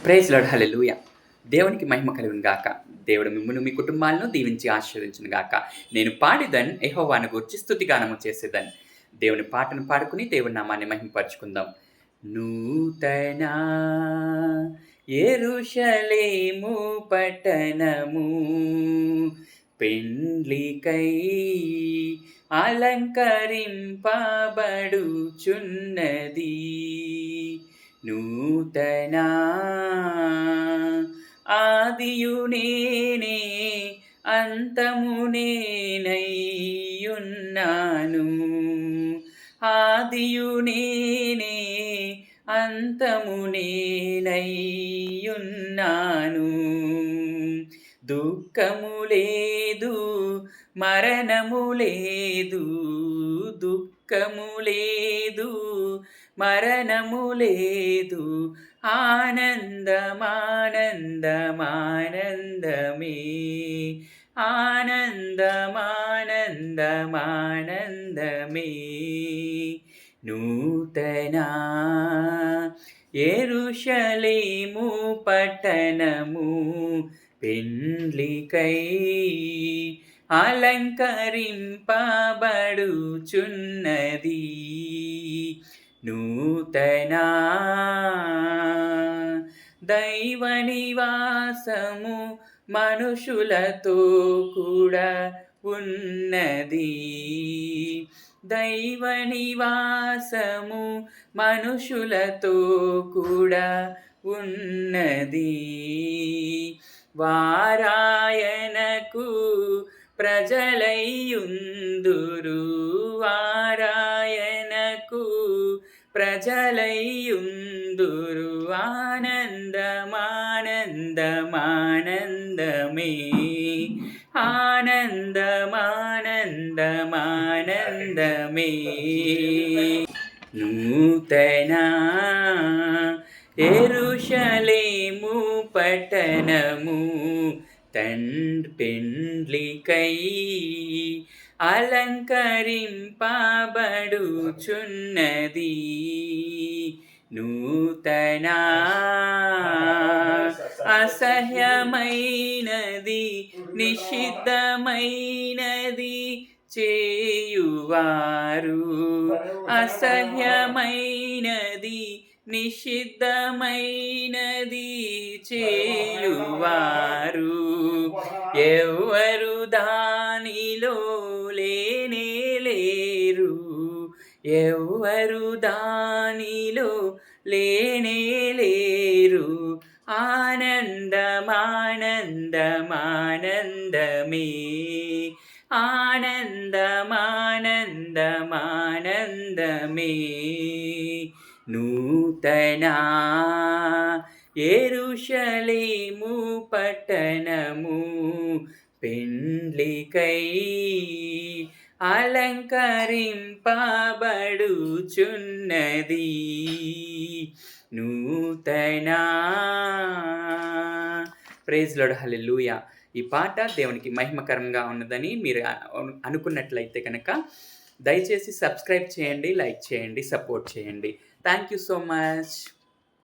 Praise lord హల్లెలూయా! దేవునికి మహిమ కలుగును గాక. దేవుడు మిమ్మును మీ కుటుంబాలను దీవించి ఆశీర్వదించును గాక. నేను పాడెదన్ యెహోవాను గూర్చి స్తుతిగానము చేసేదన్. దేవుని పాటను పాడుకొని దేవుని నామాన్ని మహిమపరచుకుందాం. నూతన యెరూషలేము పట్టణము పెండ్లికై అలంకరింపబడుచున్నది. నూతన ఆదియు నేనే అంతము నేనైయున్నాను. ఆదియు నేనే అంతము నేనైయున్నాను. దుఃఖము లేదు, మరణము లేదు, దుఃఖము లేదు, మరణము లేదు, ఆనందమానందమానందమే, ఆనందమానందమానందమే. నూతన యెరూషలేము పట్టణము పెండ్లికై అలంకరింపబడుచున్నది. నూతన దైవ నివాసము మనుషులతో కూడా ఉన్నది. దైవ నివాసము మనుషులతో కూడా ఉన్నది. వారాయనకు ప్రజలైయుందురు, వారాయనకు ప్రజలైయుందురు. ఆనందమానందమానందమే, ఆనందమానందమానందమే. నూతన యెరూషలేము పట్టణము పెండ్లికై అలంకరింపబడుచున్నది. నూతన అసహ్యమైనది నిషిద్ధమైనది చేయువారు, అసహ్యమైనది నిషిద్ధమైనది చేయువారు ఎవ్వరు దానిలో లేనే లేరు, ఎవ్వరు దానిలో లేనే లేరు. ఆనందమానందమానందమే, ఆనందమానందమానందమే. నూతన యెరూషలేము పట్టణము పెండ్లికై అలంకరింపబడుచున్నది. నూతన. ప్రైజ్ లార్డ్ హల్లెలూయా! ఈ పాట దేవునికి మహిమకరంగా ఉన్నదని మీరు అనుకున్నట్లయితే కనుక దయచేసి సబ్స్క్రైబ్ చేయండి, లైక్ చేయండి, సపోర్ట్ చేయండి. Thank you so much.